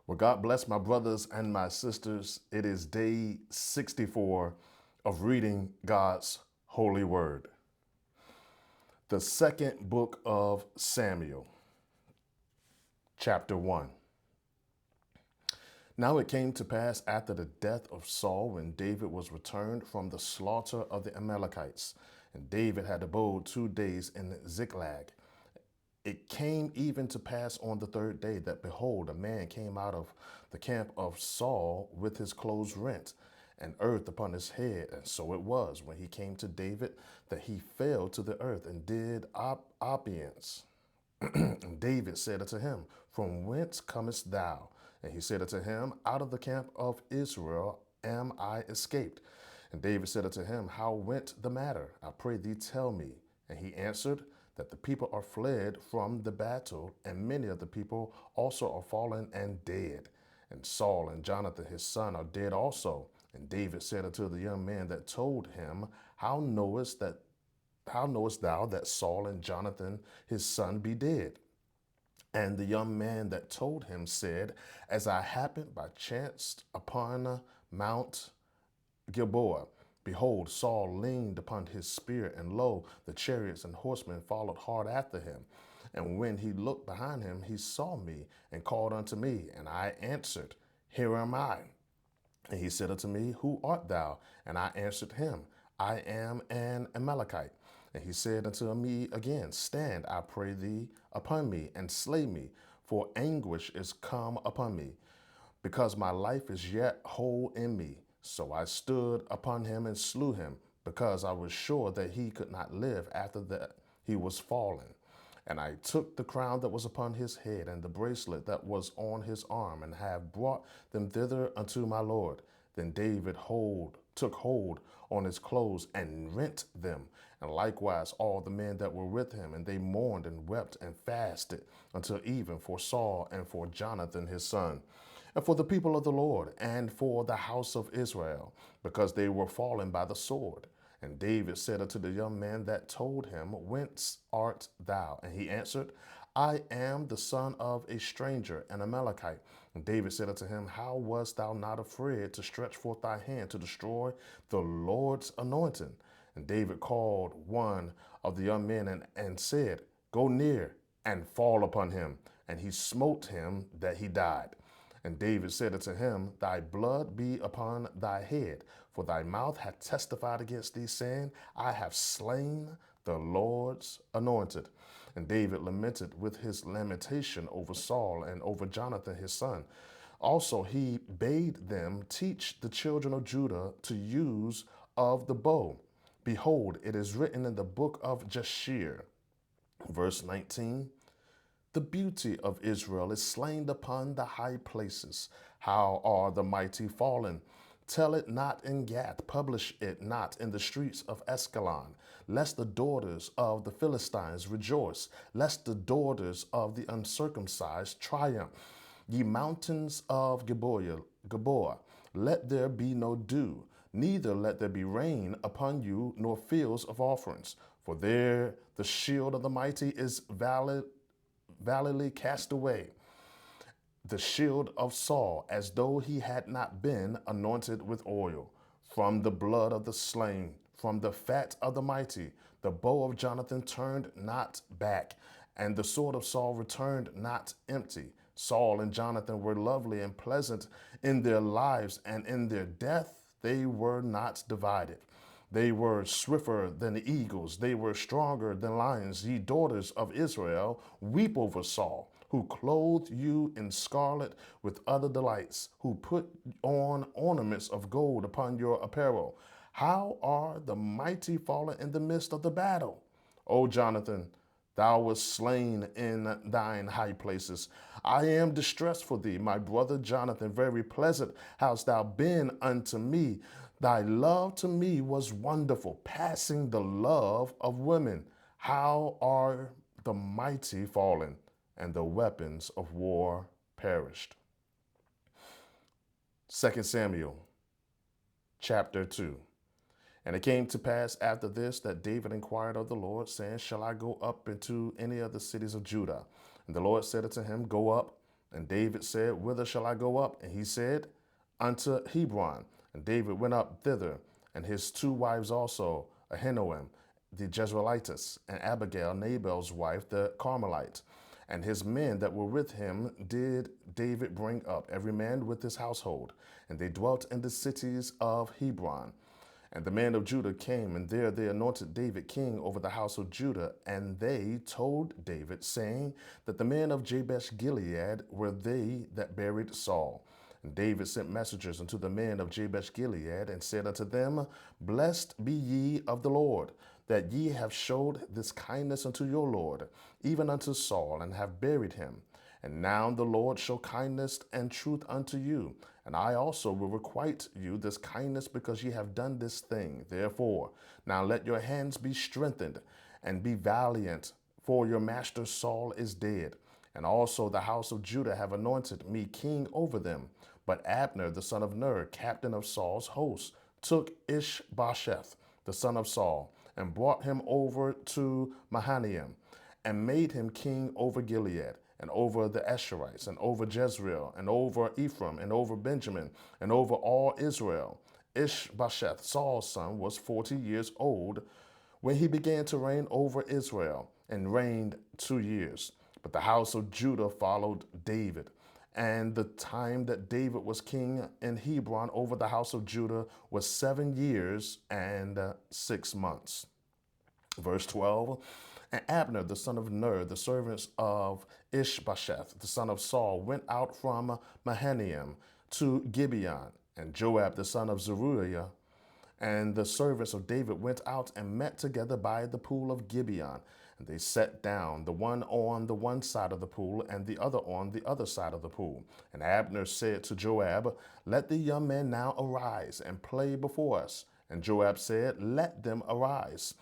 Well, God bless my brothers and my sisters. It is day 64 of reading God's holy word. The second book of Samuel, chapter 1. Now it came to pass after the death of Saul, when David was returned from the slaughter of the Amalekites, and David had abode 2 days in Ziklag. It came even to pass on the third day that, behold, a man came out of the camp of Saul with his clothes rent and earth upon his head. And so it was, when he came to David, that he fell to the earth and did obeisance. And David said unto him, From whence comest thou? And he said unto him, Out of the camp of Israel am I escaped. And David said unto him, How went the matter? I pray thee, tell me. And he answered, That the people are fled from the battle, and many of the people also are fallen and dead. And Saul and Jonathan his son are dead also. And David said unto the young man that told him, how knowest thou that Saul and Jonathan his son be dead? And the young man that told him said, As I happened by chance upon Mount Gilboa, behold, Saul leaned upon his spear, and lo, the chariots and horsemen followed hard after him. And when he looked behind him, he saw me and called unto me, and I answered, Here am I. And he said unto me, Who art thou? And I answered him, I am an Amalekite. And he said unto me again, Stand, I pray thee, upon me, and slay me, for anguish is come upon me, because my life is yet whole in me. So I stood upon him and slew him, because I was sure that he could not live after that he was fallen. And I took the crown that was upon his head and the bracelet that was on his arm, and have brought them thither unto my Lord. Then David took hold on his clothes and rent them, and likewise all the men that were with him. And they mourned and wept and fasted until even for Saul and for Jonathan his son, and for the people of the Lord, and for the house of Israel, because they were fallen by the sword. And David said unto the young man that told him, Whence art thou? And he answered, I am the son of a stranger, an Amalekite. And David said unto him, How wast thou not afraid to stretch forth thy hand to destroy the Lord's anointing? And David called one of the young men and said, Go near and fall upon him. And he smote him that he died. And David said unto him, Thy blood be upon thy head, for thy mouth hath testified against thee, saying, I have slain the Lord's anointed. And David lamented with his lamentation over Saul and over Jonathan his son. Also he bade them teach the children of Judah to use of the bow. Behold, it is written in the book of Jashir, verse 19, The beauty of Israel is slain upon the high places. How are the mighty fallen? Tell it not in Gath, publish it not in the streets of Askelon, lest the daughters of the Philistines rejoice, lest the daughters of the uncircumcised triumph. Ye mountains of Gilboa, let there be no dew, neither let there be rain upon you, nor fields of offerings. For there the shield of the mighty is validly cast away, the shield of Saul, as though he had not been anointed with oil. From the blood of the slain, from the fat of the mighty, the bow of Jonathan turned not back, and the sword of Saul returned not empty. Saul and Jonathan were lovely and pleasant in their lives, and in their death they were not divided. They were swifter than the eagles. They were stronger than lions. Ye daughters of Israel, weep over Saul, who clothed you in scarlet with other delights, who put on ornaments of gold upon your apparel. How are the mighty fallen in the midst of the battle? O Jonathan, thou wast slain in thine high places. I am distressed for thee, my brother Jonathan. Very pleasant hast thou been unto me. Thy love to me was wonderful, passing the love of women. How are the mighty fallen, and the weapons of war perished. 2 Samuel chapter 2. And it came to pass after this that David inquired of the Lord, saying, Shall I go up into any of the cities of Judah? And the Lord said unto him, Go up, And David said, Whither shall I go up? And he said, Unto Hebron. And David went up thither, and his two wives also, Ahinoam the Jezreelitess, and Abigail, Nabal's wife, the Carmelite. And his men that were with him did David bring up, every man with his household. And they dwelt in the cities of Hebron. And the men of Judah came, and there they anointed David king over the house of Judah. And they told David, saying that the men of Jabesh Gilead were they that buried Saul. And David sent messengers unto the men of Jabesh Gilead, and said unto them, Blessed be ye of the Lord, that ye have showed this kindness unto your Lord, even unto Saul, and have buried him. And now the Lord show kindness and truth unto you. And I also will requite you this kindness, because ye have done this thing. Therefore, now let your hands be strengthened, and be valiant, for your master Saul is dead. And also the house of Judah have anointed me king over them. But Abner, the son of Ner, captain of Saul's host, took Ishbosheth, the son of Saul, and brought him over to Mahanaim, and made him king over Gilead, and over the Asherites, and over Jezreel, and over Ephraim, and over Benjamin, and over all Israel. Ishbosheth, Saul's son, was 40 years old when he began to reign over Israel, and reigned 2 years. But the house of Judah followed David. And the time that David was king in Hebron over the house of Judah was 7 years and 6 months. Verse 12. And Abner, the son of Ner, the servants of Ishbosheth, the son of Saul, went out from Mahanaim to Gibeon. And Joab, the son of Zeruiah, and the servants of David went out and met together by the pool of Gibeon. And they sat down, the one on the one side of the pool, and the other on the other side of the pool. And Abner said to Joab, Let the young men now arise and play before us. And Joab said, Let them arise.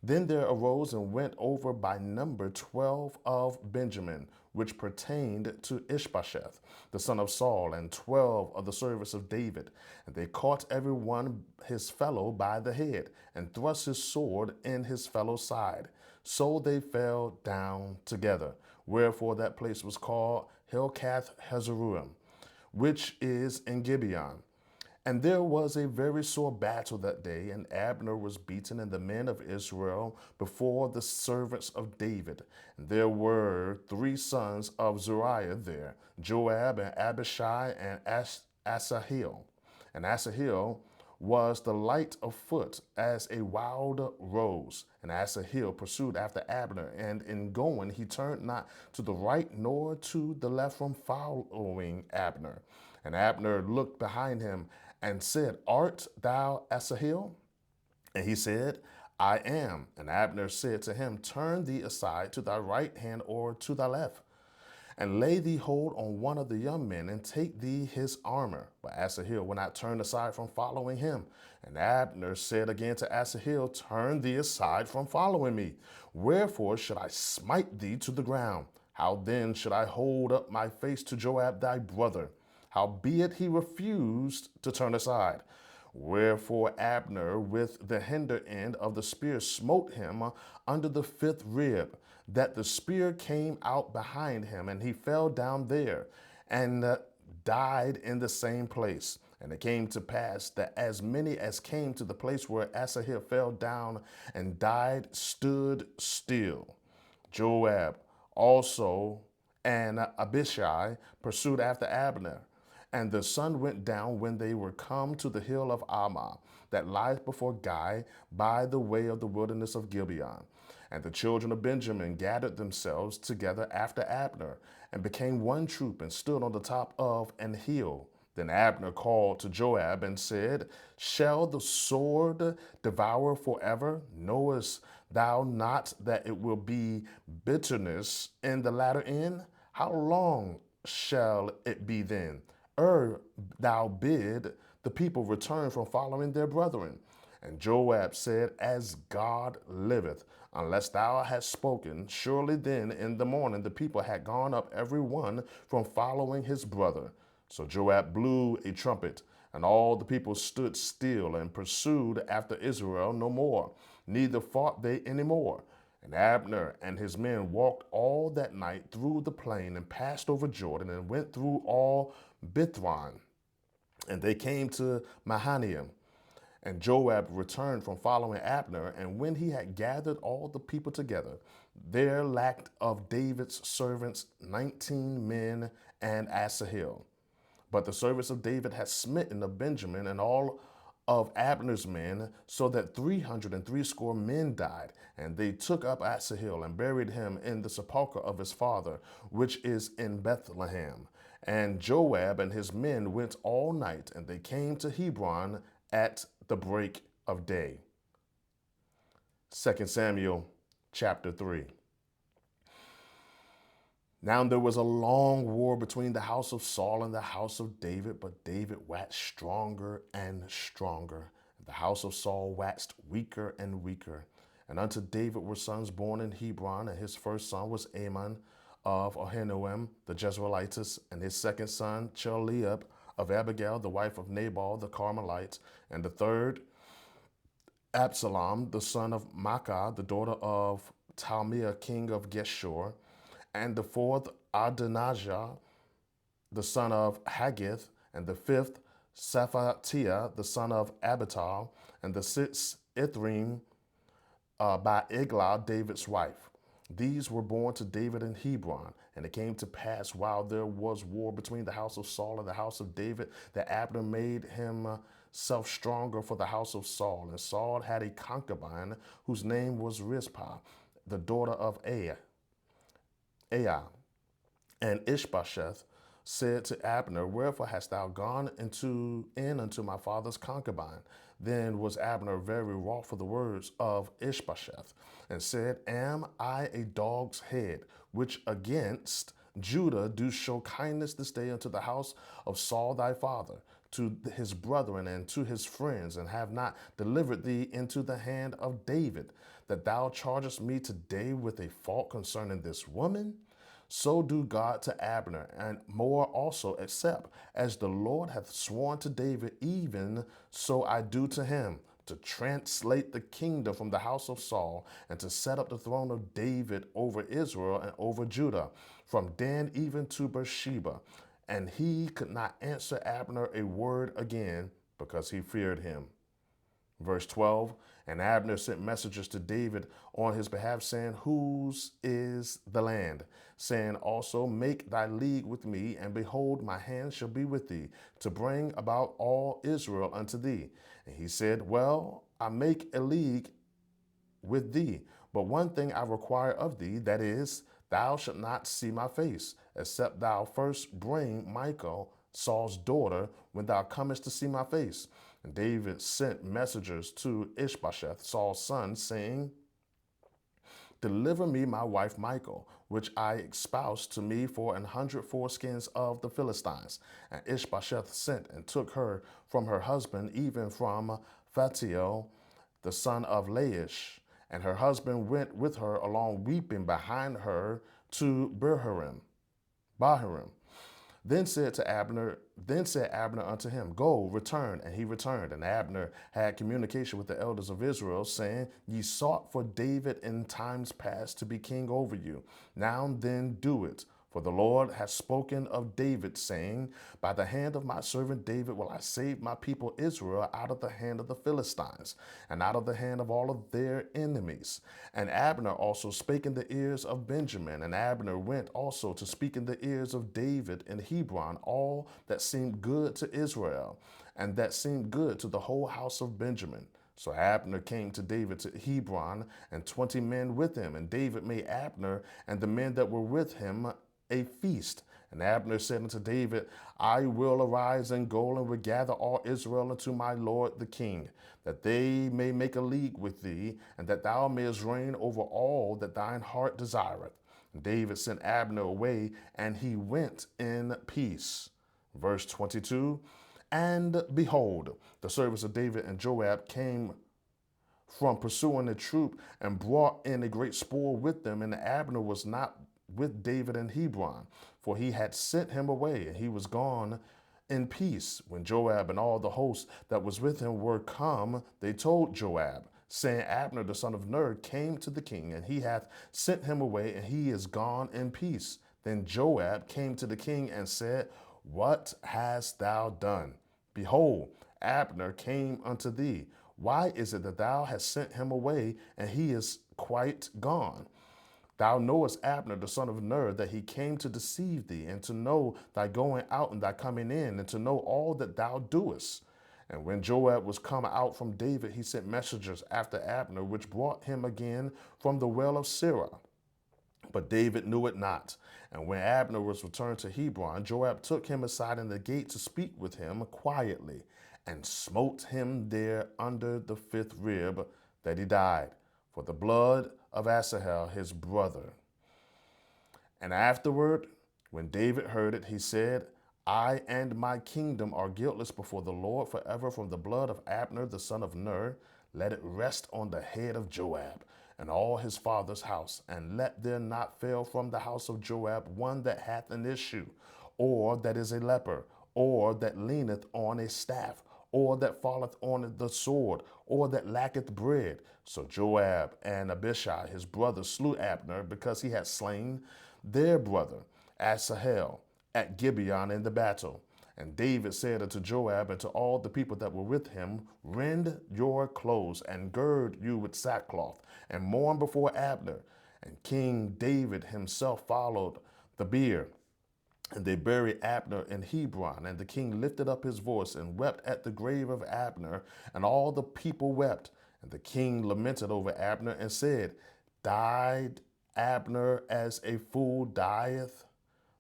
Then there arose and went over by number 12 of Benjamin, which pertained to Ishbosheth, the son of Saul, and 12 of the servants of David. And they caught every one his fellow by the head, and thrust his sword in his fellow's side. So they fell down together. Wherefore that place was called Helkath Hazaruim, which is in Gibeon. And there was a very sore battle that day, and Abner was beaten, and the men of Israel before the servants of David. And there were 3 sons of Zeruiah there, Joab, and Abishai, and Asahel. And Asahel was the light of foot as a wild rose. And Asahel pursued after Abner, and in going he turned not to the right nor to the left from following Abner. And Abner looked behind him and said, Art thou Asahel? And he said, I am. And Abner said to him, Turn thee aside to thy right hand or to thy left, and lay thee hold on one of the young men, and take thee his armor. But Asahel would not turn aside from following him. And Abner said again to Asahel, Turn thee aside from following me. Wherefore should I smite thee to the ground? How then should I hold up my face to Joab thy brother? Howbeit he refused to turn aside. Wherefore Abner with the hinder end of the spear smote him under the 5th rib, that the spear came out behind him, and he fell down there, and died in the same place. And it came to pass that as many as came to the place where Asahel fell down and died stood still. Joab also and Abishai pursued after Abner. And the sun went down when they were come to the hill of Ammah, that lieth before Gai, by the way of the wilderness of Gibeon. And the children of Benjamin gathered themselves together after Abner, and became one troop, and stood on the top of an hill. Then Abner called to Joab and said, Shall the sword devour forever? Knowest thou not that it will be bitterness in the latter end? How long shall it be then? Thou bid the people return from following their brethren. And Joab said, As God liveth, unless thou hast spoken, surely then in the morning the people had gone up every one from following his brother. So Joab blew a trumpet, and all the people stood still, and pursued after Israel no more, neither fought they any more. And Abner and his men walked all that night through the plain and passed over Jordan and went through all Bithron. And they came to Mahanaim. And Joab returned from following Abner, and when he had gathered all the people together, there lacked of David's servants 19 men and Asahel. But the servants of David had smitten of Benjamin and all of Abner's men, so that 360 men died. And they took up Asahel and buried him in the sepulchre of his father, which is in Bethlehem. And Joab and his men went all night, and they came to Hebron at the break of day. 2 Samuel chapter 3. Now there was a long war between the house of Saul and the house of David, but David waxed stronger and stronger. The house of Saul waxed weaker and weaker. And unto David were sons born in Hebron, and his first son was Amon of Ahinoam the Jezreelitess, and his second son Chileab of Abigail, the wife of Nabal the Carmelite, and the third Absalom, the son of Maacah, the daughter of Talmai, king of Geshur, and the fourth Adonijah, the son of Haggith, and the fifth Shephatiah, the son of Abital, and the sixth Ithream by Eglah, David's wife. These were born to David in Hebron. And it came to pass, while there was war between the house of Saul and the house of David, that Abner made himself stronger for the house of Saul. And Saul had a concubine whose name was Rizpah, the daughter of Aiah. And Ishbosheth said to Abner, Wherefore hast thou gone in unto my father's concubine? Then was Abner very wroth for the words of Ishbosheth, and said, Am I a dog's head, which against Judah do show kindness this day unto the house of Saul thy father, to his brethren and to his friends, and have not delivered thee into the hand of David, that thou chargest me today with a fault concerning this woman? So do God to Abner, and more also, except as the Lord hath sworn to David, even so I do to him, to translate the kingdom from the house of Saul, and to set up the throne of David over Israel and over Judah, from Dan even to Beersheba. And he could not answer Abner a word again, because he feared him. Verse 12, and Abner sent messengers to David on his behalf, saying, Whose is the land? Saying also, Make thy league with me, and behold, my hand shall be with thee, to bring about all Israel unto thee. And he said, Well, I make a league with thee, but one thing I require of thee, that is, thou shalt not see my face, except thou first bring Michal, Saul's daughter, when thou comest to see my face. And David sent messengers to Ishbosheth, Saul's son, saying, Deliver me my wife Michal, which I espoused to me for 100 foreskins of the Philistines. And Ishbosheth sent and took her from her husband, even from Phatiel, the son of Laish. And her husband went with her along weeping behind her to Bahurim. Then said Abner unto him, Go, return. And he returned. And Abner had communication with the elders of Israel, saying, Ye sought for David in times past to be king over you. Now then do it. For the Lord hath spoken of David, saying, By the hand of my servant David will I save my people Israel out of the hand of the Philistines, and out of the hand of all of their enemies. And Abner also spake in the ears of Benjamin, and Abner went also to speak in the ears of David in Hebron all that seemed good to Israel, and that seemed good to the whole house of Benjamin. So Abner came to David to Hebron, and 20 men with him. And David made Abner and the men that were with him a feast. And Abner said unto David, I will arise and go and will gather all Israel unto my lord the king, that they may make a league with thee, and that thou mayest reign over all that thine heart desireth. And David sent Abner away, and he went in peace. Verse 22, and behold, the servants of David and Joab came from pursuing the troop, and brought in a great spoil with them. And Abner was not with David in Hebron, for he had sent him away, and he was gone in peace. When Joab and all the host that was with him were come, they told Joab, saying, Abner the son of Ner came to the king, and he hath sent him away, and he is gone in peace. Then Joab came to the king and said, What hast thou done? Behold, Abner came unto thee. Why is it that thou hast sent him away, and he is quite gone? Thou knowest Abner the son of Ner, that he came to deceive thee, and to know thy going out and thy coming in, and to know all that thou doest. And when Joab was come out from David, he sent messengers after Abner, which brought him again from the well of Sirah. But David knew it not. And when Abner was returned to Hebron, Joab took him aside in the gate to speak with him quietly, and smote him there under the fifth rib, that he died, for the blood of Asahel his brother. And afterward, when David heard it, he said, I and my kingdom are guiltless before the Lord forever from the blood of Abner the son of Ner. Let it rest on the head of Joab and all his father's house, and let there not fail from the house of Joab one that hath an issue, or that is a leper, or that leaneth on a staff, or that falleth on the sword, or that lacketh bread. So Joab and Abishai his brother slew Abner, because he had slain their brother Asahel at Gibeon in the battle. And David said unto Joab and to all the people that were with him, Rend your clothes and gird you with sackcloth, and mourn before Abner. And King David himself followed the bier. And they buried Abner in Hebron. And the king lifted up his voice and wept at the grave of Abner, and all the people wept. And the king lamented over Abner and said, Died Abner as a fool dieth?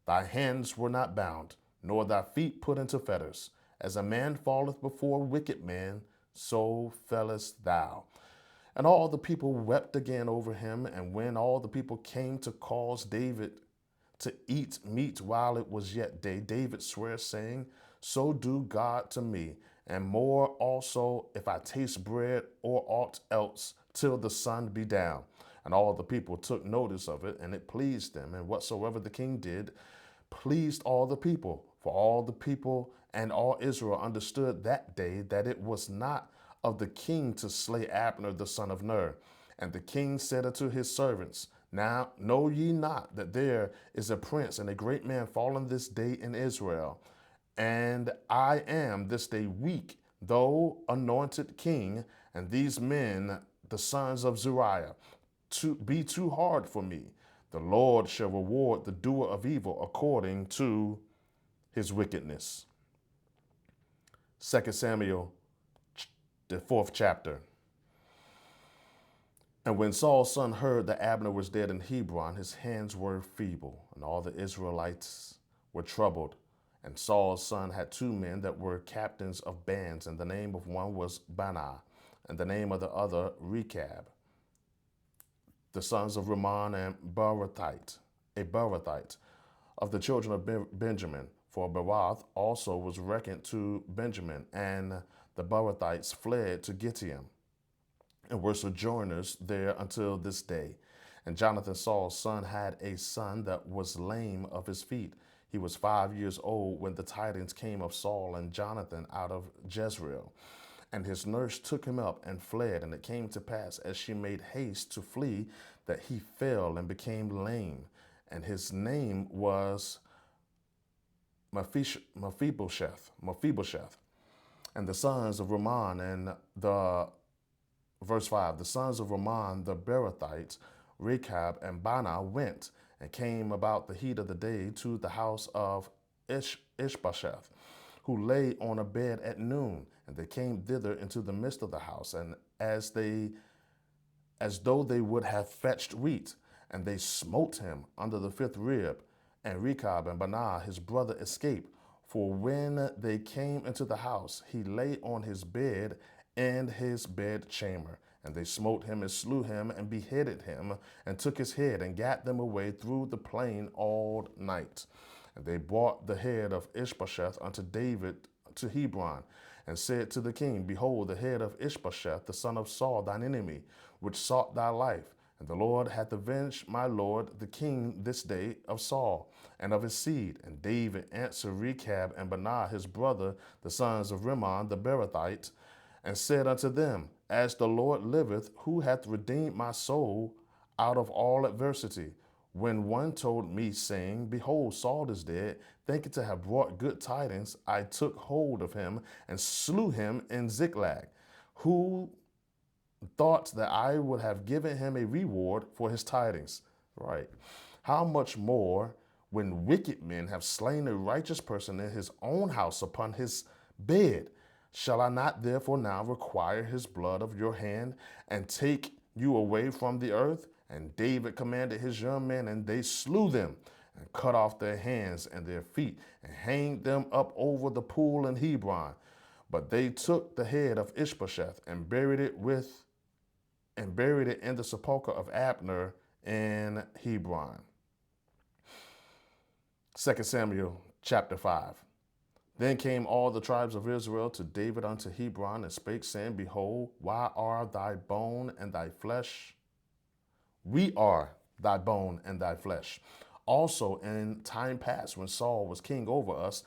Thy hands were not bound, nor thy feet put into fetters. As a man falleth before a wicked man, so fellest thou. And all the people wept again over him. And when all the people came to cause David to eat meat while it was yet day, David sware, saying, So do God to me, and more also, if I taste bread or aught else, till the sun be down. And all the people took notice of it, and it pleased them. And whatsoever the king did pleased all the people. For all the people and all Israel understood that day that it was not of the king to slay Abner the son of Ner. And the king said unto his servants, Now know ye not that there is a prince and a great man fallen this day in Israel? And I am this day weak, though anointed king, and these men, the sons of Zeruiah, to be too hard for me. The Lord shall reward the doer of evil according to his wickedness. 2 Samuel, the 4th chapter. And when Saul's son heard that Abner was dead in Hebron, his hands were feeble, and all the Israelites were troubled. And Saul's son had two men that were captains of bands, and the name of one was Baanah, and the name of the other Rechab, the sons of Rimmon and a Barathite, of the children of Benjamin. For Barath also was reckoned to Benjamin, and the Barathites fled to Gittim, and were sojourners there until this day. And Jonathan, Saul's son, had a son that was lame of his feet. He was 5 years old when the tidings came of Saul and Jonathan out of Jezreel. And his nurse took him up and fled. And it came to pass, as she made haste to flee, that he fell and became lame. And his name was Mephibosheth. And the sons of Rimmon and verse 5, the sons of Rimmon, the Berathites, Rechab and Baanah, went and came about the heat of the day to the house of Ishbosheth, who lay on a bed at noon. And they came thither into the midst of the house, and as though they would have fetched wheat, and they smote him under the fifth rib. And Rechab and Baanah his brother escaped. For when they came into the house, he lay on his bed in his bedchamber. And they smote him and slew him and beheaded him, and took his head and gat them away through the plain all night. And they brought the head of Ishbosheth unto David to Hebron, and said to the king, Behold, the head of Ishbosheth, the son of Saul, thine enemy, which sought thy life. And the Lord hath avenged my lord the king this day of Saul and of his seed. And David answered Rechab and Baanah his brother, the sons of Rimmon the Beerothite, and said unto them, As the Lord liveth, who hath redeemed my soul out of all adversity. When one told me, saying, Behold, Saul is dead, thinking to have brought good tidings, I took hold of him and slew him in Ziklag, who thought that I would have given him a reward for his tidings. Right. How much more when wicked men have slain a righteous person in his own house upon his bed? Shall I not therefore now require his blood of your hand and take you away from the earth? And David commanded his young men, and they slew them and cut off their hands and their feet and hanged them up over the pool in Hebron. But they took the head of Ishbosheth and buried it in the sepulchre of Abner in Hebron. 2 Samuel chapter 5. Then came all the tribes of Israel to David unto Hebron and spake, saying, Behold, why are thy bone and thy flesh? We are thy bone and thy flesh. Also in time past, when Saul was king over us,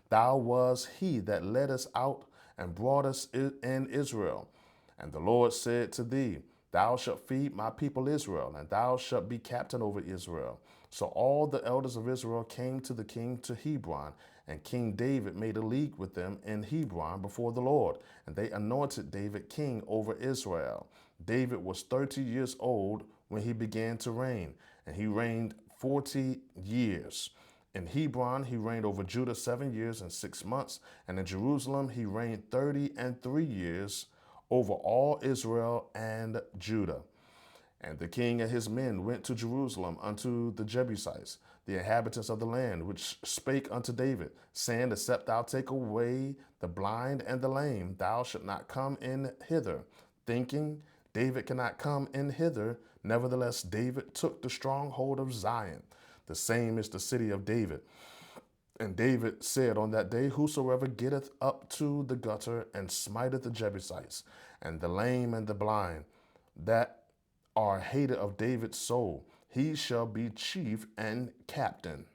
thou was he that led us out and brought us in Israel. And the Lord said to thee, Thou shalt feed my people Israel, and thou shalt be captain over Israel. So all the elders of Israel came to the king to Hebron, and King David made a league with them in Hebron before the Lord, and they anointed David king over Israel. David was 30 years old when he began to reign, and he reigned 40 years. In Hebron, he reigned over Judah 7 years and 6 months, and in Jerusalem, he reigned 30 and 3 years over all Israel and Judah. And the king and his men went to Jerusalem unto the Jebusites, the inhabitants of the land, which spake unto David, saying, Except thou take away the blind and the lame, thou shalt not come in hither. Thinking, David cannot come in hither. Nevertheless, David took the stronghold of Zion. The same is the city of David. And David said on that day, Whosoever getteth up to the gutter and smiteth the Jebusites, and the lame and the blind, that are hated of David's soul, he shall be chief and captain.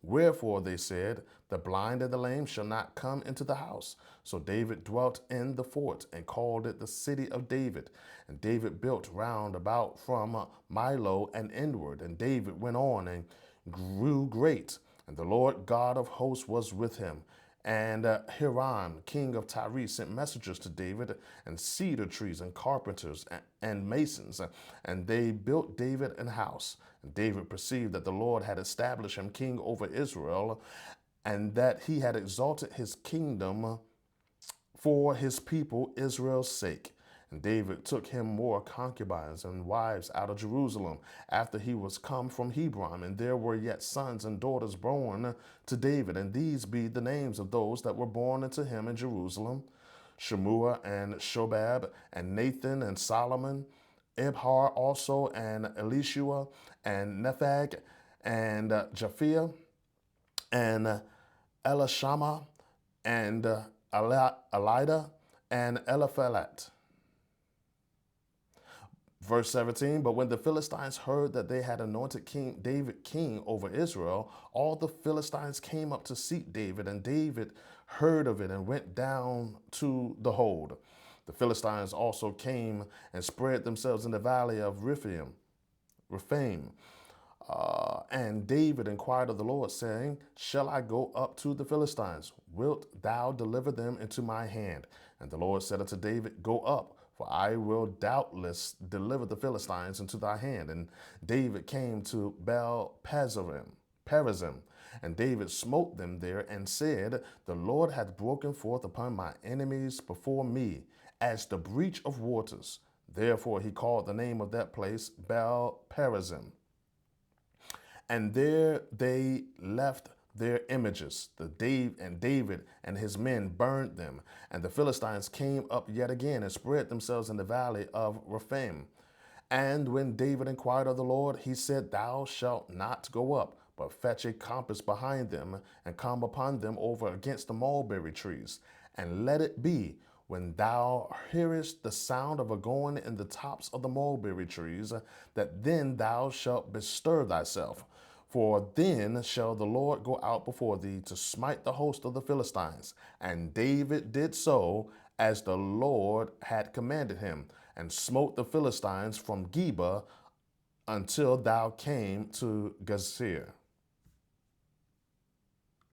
Wherefore they said, The blind and the lame shall not come into the house. So David dwelt in the fort and called it the city of David. And David built round about from Milo and inward. And David went on and grew great. And the Lord God of hosts was with him. And Hiram, king of Tyre, sent messengers to David, and cedar trees, and carpenters, and masons, and they built David an house. And David perceived that the Lord had established him king over Israel, and that he had exalted his kingdom for his people Israel's sake. And David took him more concubines and wives out of Jerusalem after he was come from Hebron. And there were yet sons and daughters born to David. And these be the names of those that were born unto him in Jerusalem: Shemua and Shobab and Nathan and Solomon, Ibhar also and Elishua and Nephag and Japhia and Elishama and Elida and Eliphalet. Verse 17, But when the Philistines heard that they had anointed King David king over Israel, all the Philistines came up to seek David, and David heard of it and went down to the hold. The Philistines also came and spread themselves in the valley of Rephaim. And David inquired of the Lord, saying, Shall I go up to the Philistines? Wilt thou deliver them into my hand? And the Lord said unto David, Go up, for I will doubtless deliver the Philistines into thy hand. And David came to Perazim, and David smote them there, and said, The Lord hath broken forth upon my enemies before me, as the breach of waters. Therefore he called the name of that place Perazim. And there they left their images. And David and his men burned them. And the Philistines came up yet again and spread themselves in the valley of Rephaim. And when David inquired of the Lord, he said, Thou shalt not go up, but fetch a compass behind them, and come upon them over against the mulberry trees. And let it be, when thou hearest the sound of a going in the tops of the mulberry trees, that then thou shalt bestir thyself. For then shall the Lord go out before thee to smite the host of the Philistines. And David did so, as the Lord had commanded him, and smote the Philistines from Geba until thou came to Gezer.